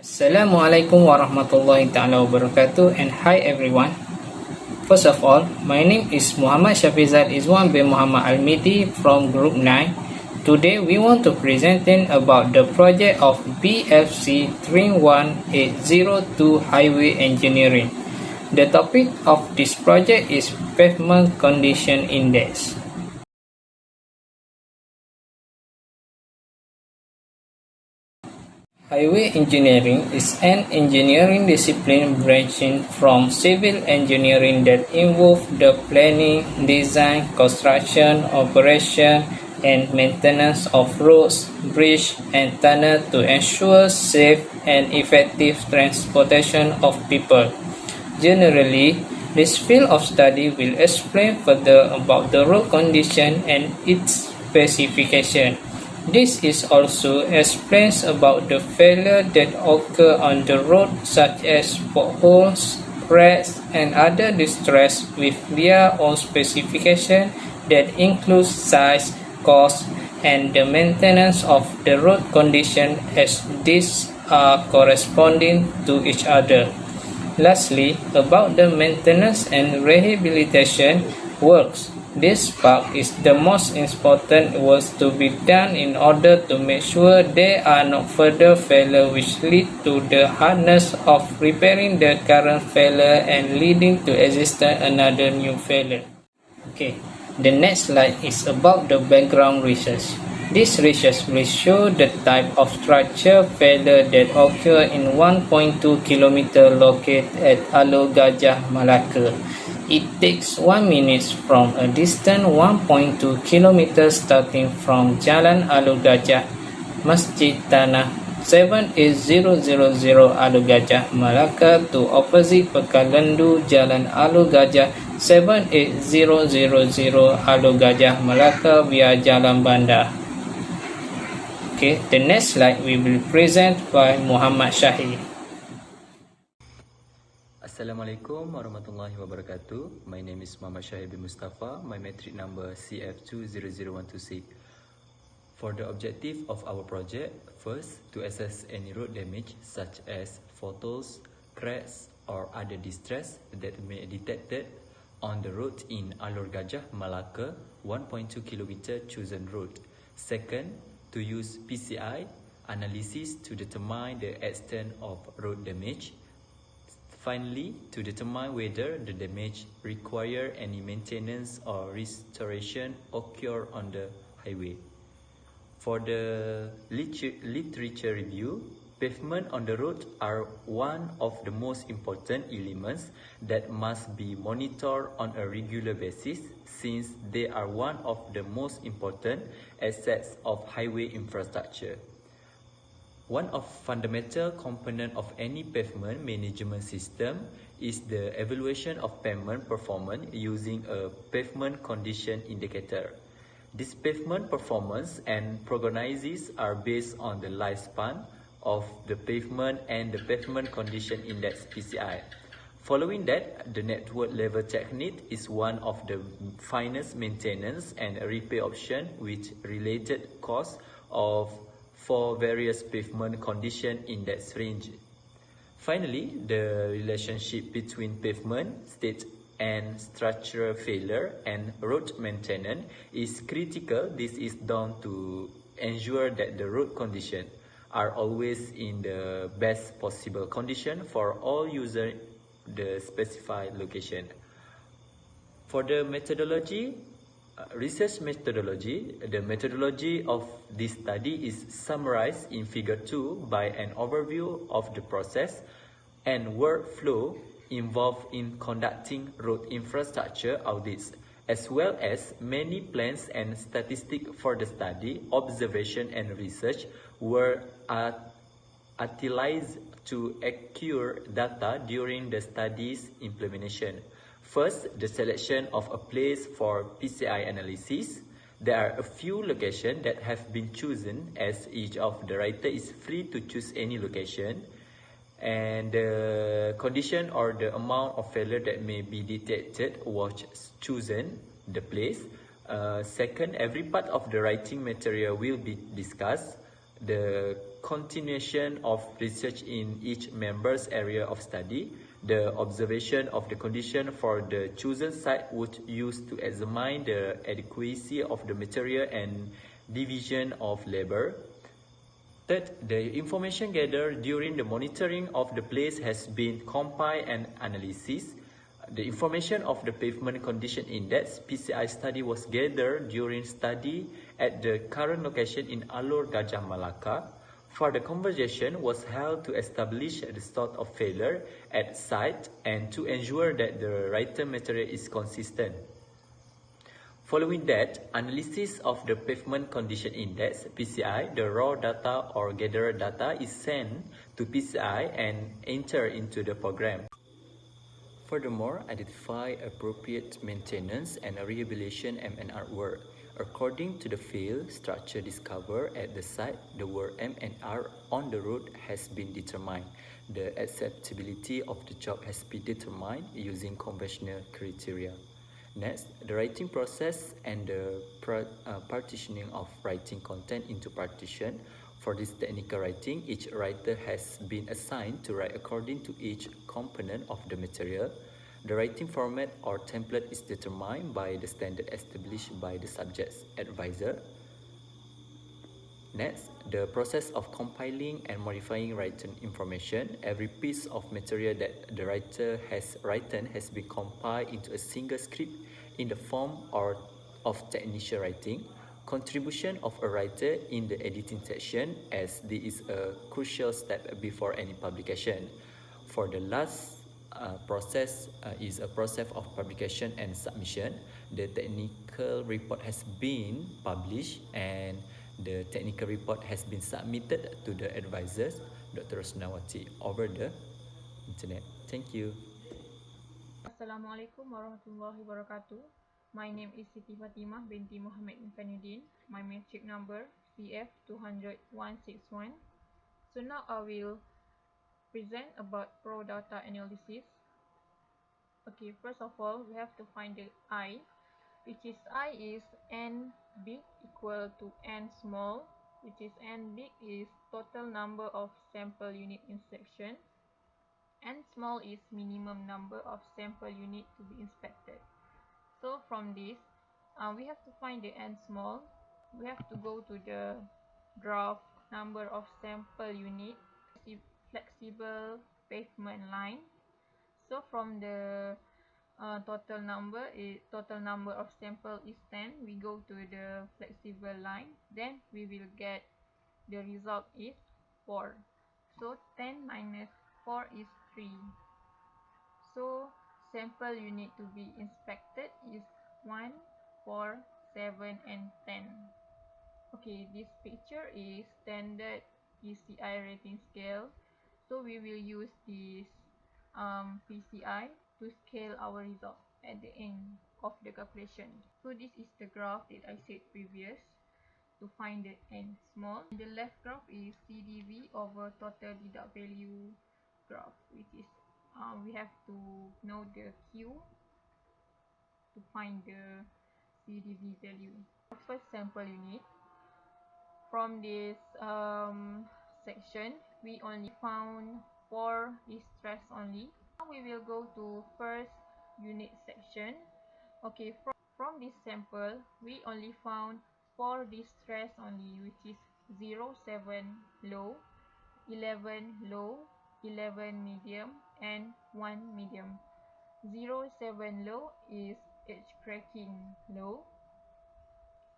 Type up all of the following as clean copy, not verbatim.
Assalamualaikum warahmatullahi ta'ala wabarakatuh, and hi everyone. First of all, my name is Muhammad Shafizat Izwan bin Muhammad Al-Midi from Group 9. Today we want to present about the project of BFC 31802 Highway Engineering. The topic of this project is Pavement Condition Index. Highway engineering is an engineering discipline branching from civil engineering that involves the planning, design, construction, operation, and maintenance of roads, bridges, and tunnels to ensure safe and effective transportation of people. Generally, this field of study will explain further about the road condition and its specification. This is also explains about the failure that occur on the road, such as potholes, cracks, and other distress with their own specification that includes size, cost, and the maintenance of the road condition as these are corresponding to each other. Lastly, about the maintenance and rehabilitation works. This part is the most important work to be done in order to make sure there are no further failure which lead to the hardness of repairing the current failure and leading to existence another new failure. Okay, the next slide is about the background research. This research will show the type of structure failure that occur in 1.2 km located at Alor Gajah, Malacca. It takes 1 minute from a distance 1.2 km starting from Jalan Alor Gajah, Masjid Tanah 78000 Alor Gajah, Malacca to opposite Pekalendu Jalan Alor Gajah 78000 Alor Gajah, Malacca via Jalan Bandar. Okay, the next slide we will present by Muhammad Shahid. Assalamualaikum warahmatullahi wabarakatuh. My name is Muhammad Shahid bin Mustafa. My metric number CF200126. For the objective of our project, first, to assess any road damage such as potholes, cracks, or other distress that may be detected on the road in Alor Gajah, Malacca, 1.2 km chosen road. Second, to use PCI analysis to determine the extent of road damage. Finally, to determine whether the damage require any maintenance or restoration occur on the highway. For the literature review, pavement on the road are one of the most important elements that must be monitored on a regular basis since they are one of the most important assets of highway infrastructure. One of fundamental component of any pavement management system is the evaluation of pavement performance using a pavement condition indicator. This pavement performance and prognosis are based on the lifespan of the pavement and the pavement condition index PCI. Following that, the network level technique is one of the finest maintenance and repair option with related cost of for various pavement condition index range. Finally, the relationship between pavement state and structural failure and road maintenance is critical. This is done to ensure that the road condition are always in the best possible condition for all users the specified location. For the methodology, research methodology, the methodology of this study is summarized in figure 2 by an overview of the process and workflow involved in conducting road infrastructure audits, as well as many plans and statistics for the study, observation and research were utilized to accrue data during the study's implementation. First, the selection of a place for PCI analysis. There are a few locations that have been chosen as each of the writer is free to choose any location. And the condition or the amount of failure that may be detected was chosen, the place. Second, every part of the writing material will be discussed. The continuation of research in each member's area of study. The observation of the condition for the chosen site would use to examine the adequacy of the material and division of labor. Third, the information gathered during the monitoring of the place has been compiled and analysis. The information of the pavement condition index PCI study was gathered during study at the current location in Alor Gajah Malaka. Further conversation was held to establish the sort of failure at site and to ensure that the written material is consistent. Following that, analysis of the pavement condition index PCI, the raw data or gathered data is sent to PCI and entered into the program. Furthermore, identify appropriate maintenance and rehabilitation M&R work. According to the field structure discovered at the site, the word M&R on the road has been determined. The acceptability of the job has been determined using conventional criteria. Next, the writing process and the partitioning of writing content into partition. For this technical writing, each writer has been assigned to write according to each component of the material. The writing format or template is determined by the standard established by the subject's advisor. Next, the process of compiling and modifying written information. Every piece of material that the writer has written has been compiled into a single script in the form of technician writing. Contribution of a writer in the editing section, as this is a crucial step before any publication. For the last process is a process of publication and submission. The technical report has been published and the technical report has been submitted to the advisors, Dr. Rosnawati, over the internet. Thank you. Assalamualaikum warahmatullahi wabarakatuh. My name is Siti Fatimah binti Muhammad Infanuddin. My matric number CF200161. So now I will present about pro data analysis. Okay, first of all, we have to find the I, which is I is n big equal to n small, which is n big is total number of sample unit in section. N small is minimum number of sample unit to be inspected. So from this, we have to find the n small. We have to go to the graph number of sample unit, flexible pavement line. So from the total number of sample is 10. We go to the flexible line. Then we will get the result is 4. So 10 minus 4 is 3. So sample unit to be inspected is 1, 4, 7 and 10. Okay, this picture is standard PCI rating scale. So we will use this PCI to scale our result at the end of the calculation. So this is the graph that I said previous to find the n small. The left graph is CDV over total deduct value graph, which is we have to know the Q to find the CDV value. First sample unit. From this section, we only found 4 distress only. Now we will go to first unit section. Okay, from this sample, we only found 4 distress only, which is 0, 7 low, 11 low, 11 medium and 1 medium. 0, 7 low is edge cracking low.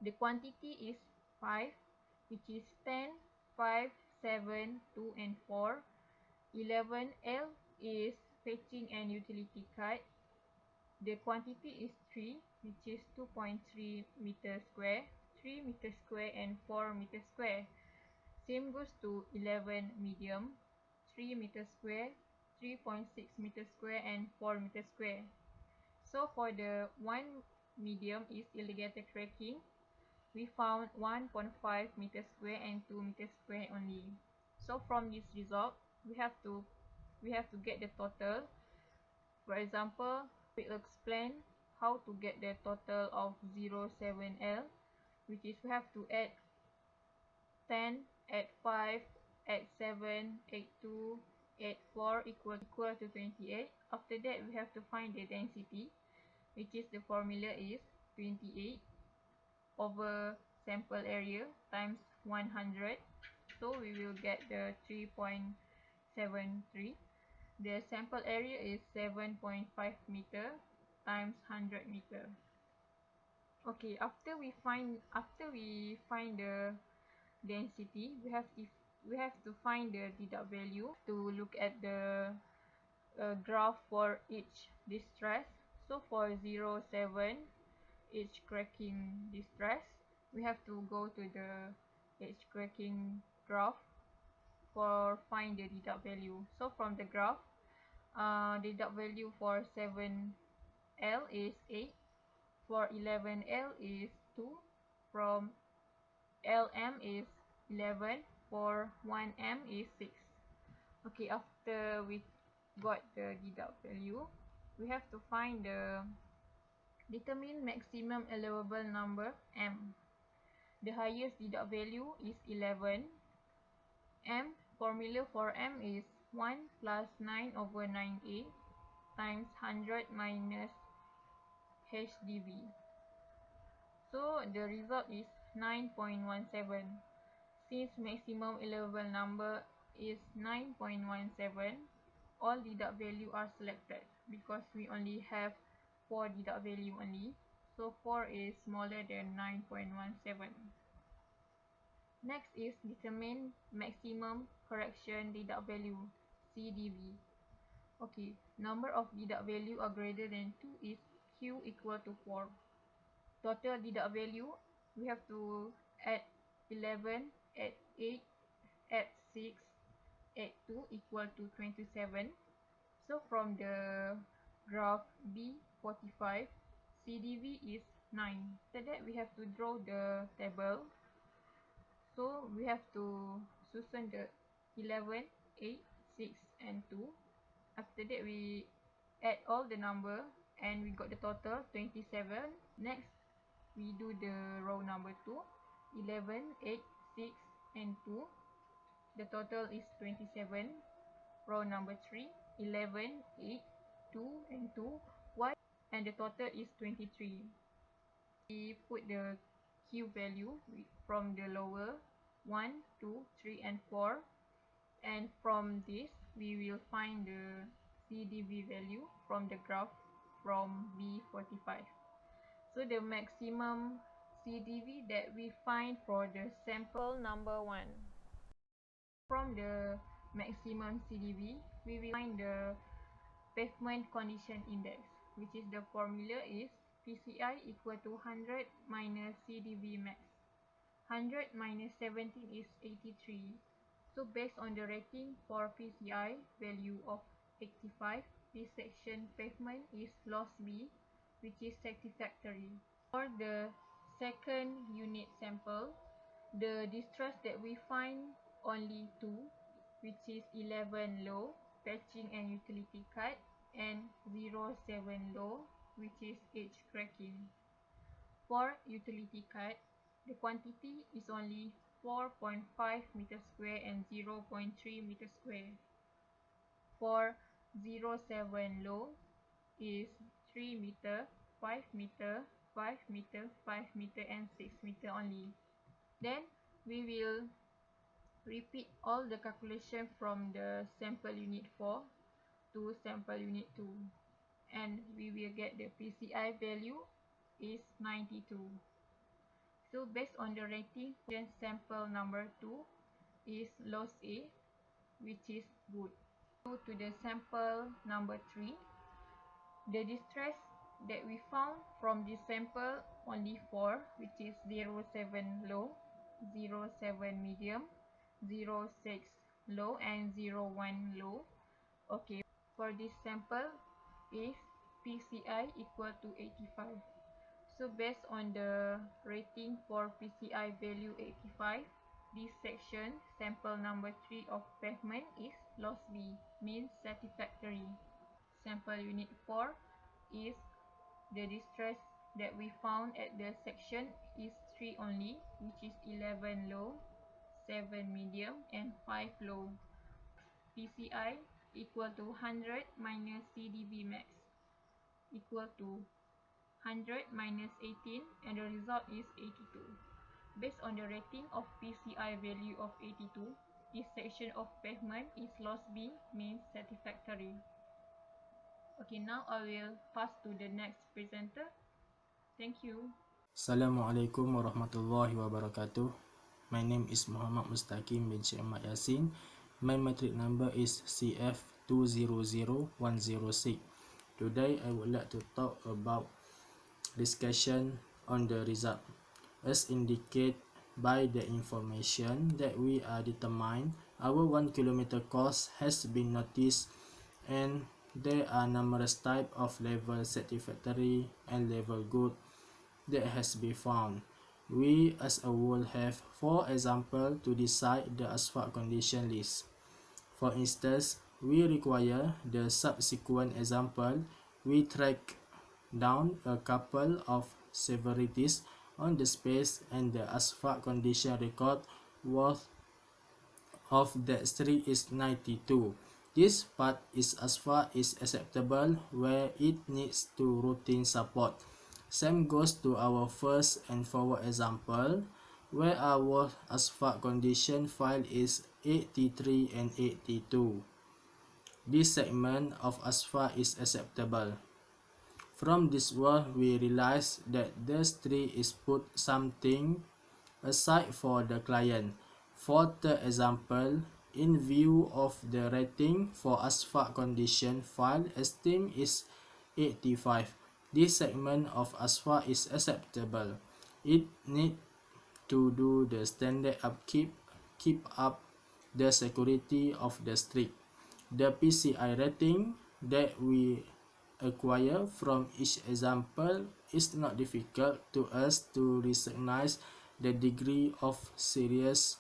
The quantity is 5, which is 10, 5, 7, 2 and 4. 11L is fetching and utility cut. The quantity is 3, which is 2.3 meter square, 3 meter square and 4 meter square. Same goes to 11 medium, 3 meter square, 3.6 meter square and 4 meter square. So for the 1 medium is irrigated cracking, we found 1.5 meter square and 2 meter square only. So from this result, we have to get the total. For example, we explain how to get the total of 07L, which is we have to add 10, add 5, 8.7, 8.2, 8.4 equal to 28. After that, we have to find the density, which is the formula is 28 over sample area times 100. So we will get the 3.73. The sample area is 7.5 meter times 100 meter. Okay, after we find the density, we have to find the deduct value to look at the graph for each distress. So for 0, 7, edge cracking distress, we have to go to the edge cracking graph for find the deduct value. So from the graph, deduct value for 7L is 8, for 11L is 2, from LM is 11, for 1M is 6. Okay, after we got the deduct value, we have to find the determine maximum allowable number M. The highest deduct value is 11. M, formula for M is 1 plus 9 over 9A times 100 minus HDV. So the result is 9.17. Since maximum allowable number is 9.17, all deduct value are selected because we only have 4 deduct value only. So 4 is smaller than 9.17. Next is determine maximum correction deduct value, CDV. Okay, number of deduct value are greater than 2 is Q equal to 4. Total deduct value, we have to add 11, add 8, add 6, add 2 equal to 27. So from the graph B45, CDV is 9. After that, we have to draw the table. So we have to susun the 11, 8, 6 and 2. After that, we add all the number and we got the total 27. Next, we do the row number 2, 11, 8, 6 and 2. The total is 27. Row number 3, 11, 8, 2 and 2. Y, and the total is 23. We put the Q value from the lower 1, 2, 3 and 4. And from this, we will find the CDV value from the graph from B45. So the maximum CDV that we find for the sample number 1. From the maximum CDV, we will find the pavement condition index, which is the formula is PCI equal to 100 minus CDV max. 100 minus 17 is 83. So based on the rating for PCI value of 85, this section pavement is loss B, which is satisfactory. For the second unit sample, the distress that we find only 2, which is 11 low, patching and utility cut, and 07 low, which is edge cracking. For utility cut, the quantity is only 4.5 meter square and 0.3 meter square. For 07 low is 3 meter, 5 meter, 5 meter, 5 meter and 6 meter only. Then we will repeat all the calculation from the sample unit 4 to sample unit 2, and we will get the PCI value is 92. So based on the rating, sample number 2 is loss A, which is good. Go to the sample number 3. The distress that we found from this sample only 4, which is 07 low, 07 medium, 06 low and 01 low. Okay, for this sample is PCI equal to 85. So based on the rating for PCI value 85, this section sample number 3 of pavement is loss B, means satisfactory. Sample unit 4 is the distress that we found at the section is 3 only, which is 11 low, 7 medium, and 5 low. PCI equal to 100 minus CDV max equal to 100 minus 18, and the result is 82. Based on the rating of PCI value of 82, this section of pavement is loss B, means satisfactory. Okay, now I will pass to the next presenter. Thank you. Assalamualaikum warahmatullahi wabarakatuh. My name is Muhammad Mustaqim bin Syed Ahmad Yasin. My matric number is CF200106. Today I would like to talk about discussion on the result. As indicated by the information that we are determined, our 1 kilometer course has been noticed, and there are numerous types of level satisfactory and level good that has been found. We as a whole have 4 examples to decide the asphalt condition list. For instance, we require the subsequent example. We track down a couple of severities on the space, and the asphalt condition record worth of that street is 92. This part is asphalt is acceptable where it needs to routine support. Same goes to our first and forward example, where our asphalt condition file is 83 and 82. This segment of asphalt is acceptable. From this work, we realize that the street is put something aside for the client. For the example, in view of the rating for asphalt condition file, estimate is 85. This segment of asphalt is acceptable. It need to do the standard upkeep, keep up the security of the street. The PCI rating that we acquire from each example is not difficult to us to recognize the degree of serious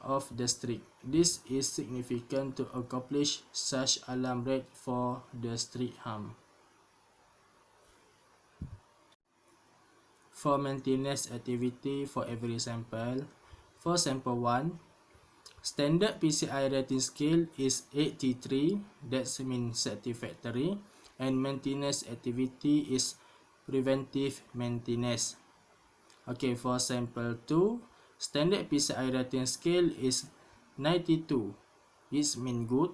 of the street. This is significant to accomplish such alarm rate for the street harm. For maintenance activity for every sample, for sample 1, standard PCI rating scale is 83, that means satisfactory, and maintenance activity is preventive maintenance. Okay, for sample 2, standard PCI rating scale is 92, it means good.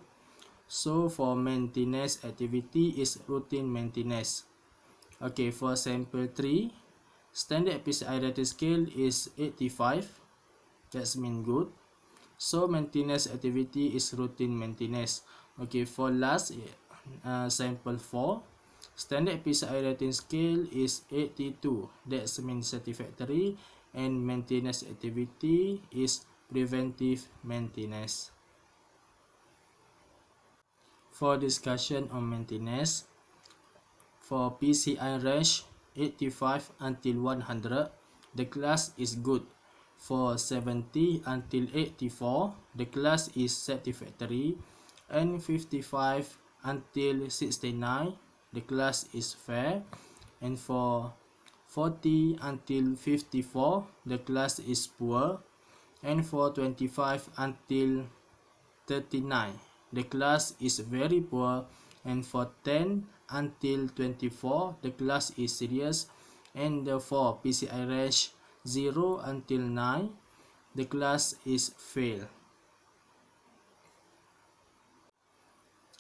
So for maintenance activity is routine maintenance. Okay, for sample 3, standard PCI rating scale is 85, that means good. So maintenance activity is routine maintenance. Okay, for last sample 4, standard PCI rating scale is 82, that means satisfactory, and maintenance activity is preventive maintenance. For discussion on maintenance, for PCI range 85 until 100, the class is good. For 70 until 84, the class is satisfactory, and 55 until 69, the class is fair, and for 40 until 54, the class is poor, and for 25 until 39, the class is very poor, and for 10 until 24, the class is serious, and for PCI range 0 until 9, the class is fail.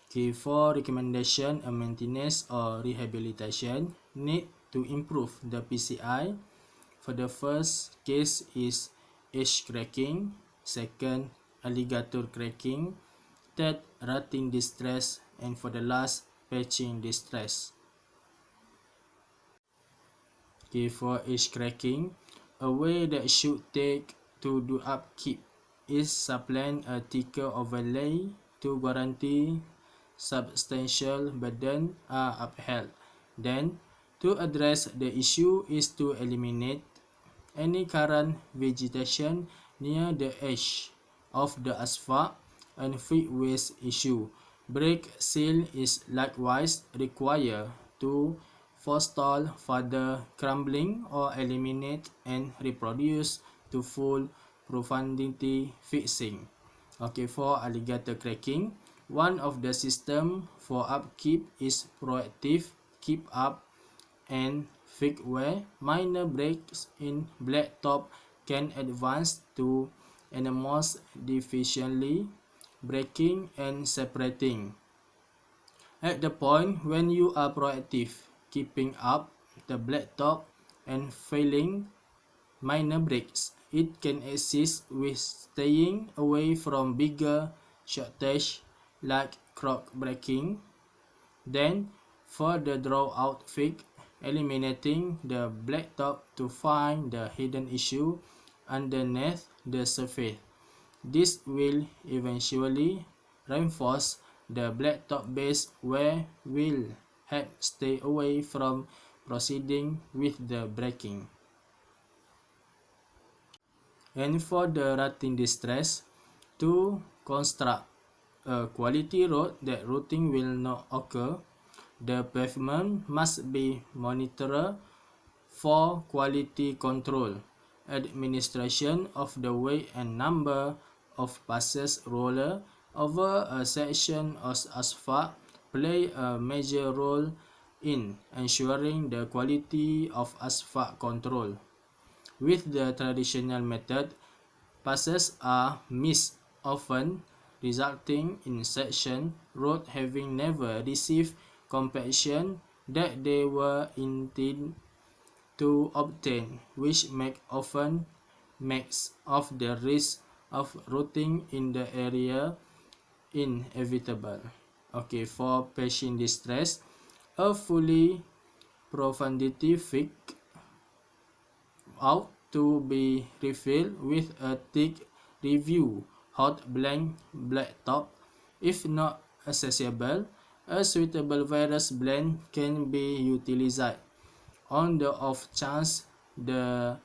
Okay, for recommendation and maintenance or rehabilitation, need to improve the PCI. For the first case is edge cracking, second alligator cracking, third rutting distress, and for the last patching distress. Okay, for edge cracking, a way that should take to do upkeep is supplant a thicker overlay to guarantee substantial burden are upheld. Then, to address the issue is to eliminate any current vegetation near the edge of the asphalt and fix waste issue. Brake seal is likewise required to forestall further crumbling or eliminate and reproduce to full profundity fixing. Okay, for alligator cracking, one of the system for upkeep is proactive keep up and fix where minor breaks in blacktop can advance to enormous efficiently breaking and separating. At the point when you are proactive, keeping up the blacktop and failing minor breaks, it can assist with staying away from bigger shortage like crock breaking. Then, further draw out fix, eliminating the blacktop to find the hidden issue underneath the surface. This will eventually reinforce the blacktop base where will help stay away from proceeding with the breaking. And for the routing distress, to construct a quality road that routing will not occur, the pavement must be monitored for quality control. Administration of the weight and number of passes roller over a section of asphalt play a major role in ensuring the quality of asphalt control. With the traditional method, passes are missed often, resulting in section road having never received compaction that they were intended to obtain, which often makes of the risk of routing in the area inevitable. Okay, for patient distress, a fully profundity fix ought to be refilled with a thick review hot blank blacktop. If not accessible, a suitable virus blend can be utilized. On the off chance that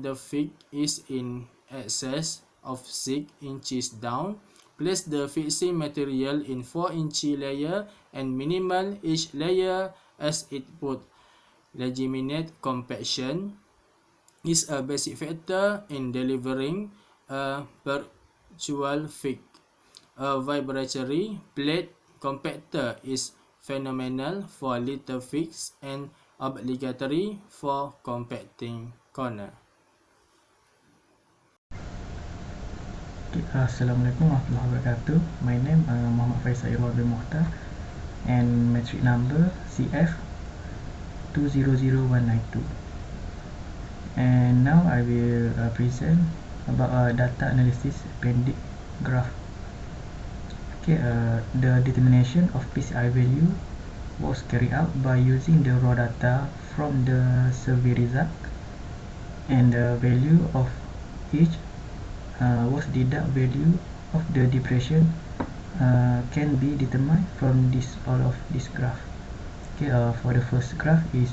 the fix is in excess of 6 inches down, place the fixing material in 4-inch layer and minimal each layer as it would. Legitimate compaction is a basic factor in delivering a virtual fix. A vibratory plate compactor is phenomenal for little fix and obligatory for compacting corner. Assalamualaikum warahmatullahi wabarakatuh. My name Muhammad Faisal Irwan bin Mukhtar and metric number CF 200192. And now I will present about data analysis appendix graph. Okay, the determination of PCI value was carried out by using the raw data from the survey result, and the value of each was deduct value of the depression can be determined from all of this graph. Okay, for the first graph is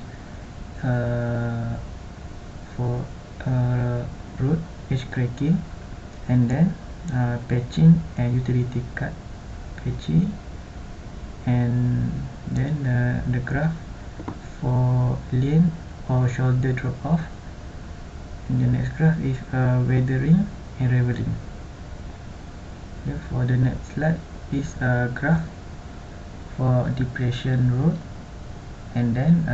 for root edge cracking, and then patching and utility cut patching, and then the graph for lane or shoulder drop off, and the next graph is weathering and raveling. Okay, for the next slide is a graph for depression road, and then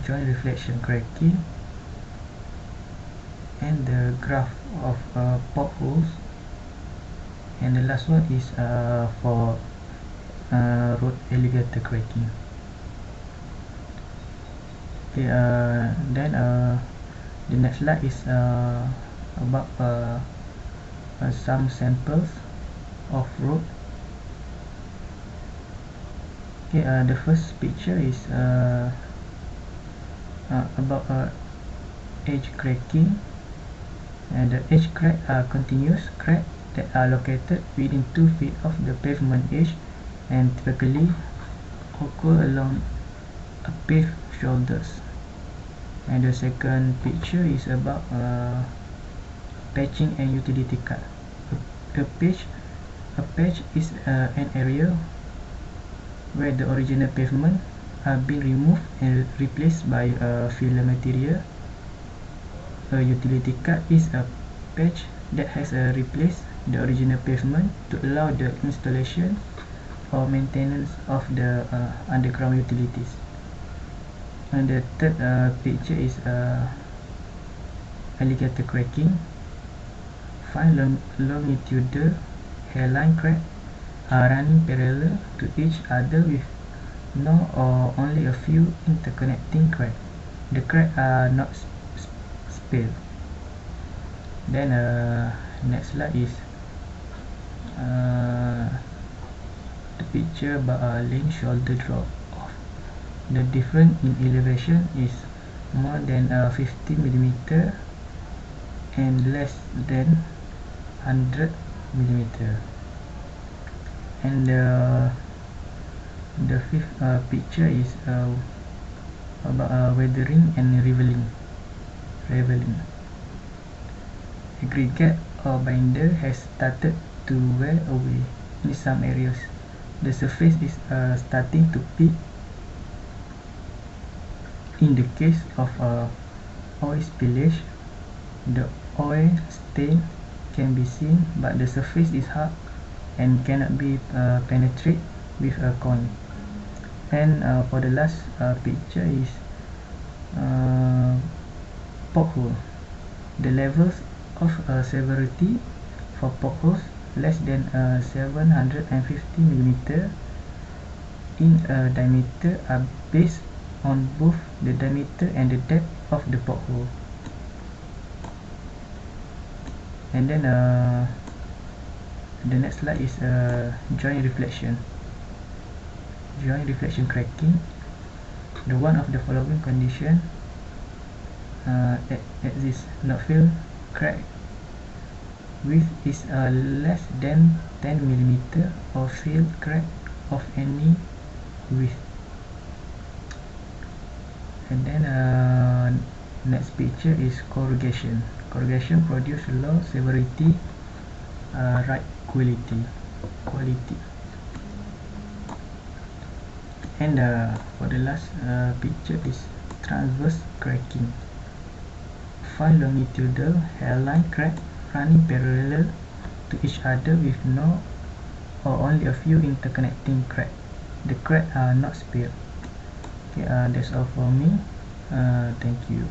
joint reflection cracking, and the graph of potholes, and the last one is for road alligator cracking. Okay, then the next slide is about some samples of road. Okay, the first picture is about edge cracking, and the edge crack are continuous crack that are located within 2 feet of the pavement edge and typically occur along a paved shoulders. And the second picture is about patching and utility cut. A patch is an area where the original pavement are being removed and replaced by filler material. a utility cut is a patch that has replaced the original pavement to allow the installation or maintenance of the underground utilities. And the third picture is alligator cracking. Find longitudinal hairline crack running parallel to each other with no or only a few interconnecting cracks. The cracks are not spilled. Then next slide is the picture about lane shoulder drop off. The difference in elevation is more than 50 mm and less than 100 mm. And the fifth picture is about weathering and raveling. Aggregate or binder has started to wear away in some areas. The surface is starting to peak. In the case of oil spillage, the oil stain can be seen, but the surface is hard and cannot be penetrated with a coin. And for the last picture is pothole. The levels of severity for potholes less than 750 mm in diameter are based on both the diameter and the depth of the pothole. And then the next slide is joint reflection. Joint reflection cracking. The one of the following condition exists: not fill crack width is less than 10 mm or fill crack of any width. And then next picture is corrugation. Corrugation produce low severity, right quality. And for the last picture is transverse cracking. Find longitudinal hairline crack running parallel to each other with no or only a few interconnecting cracks. The cracks are not spilled. Okay, that's all for me. Thank you.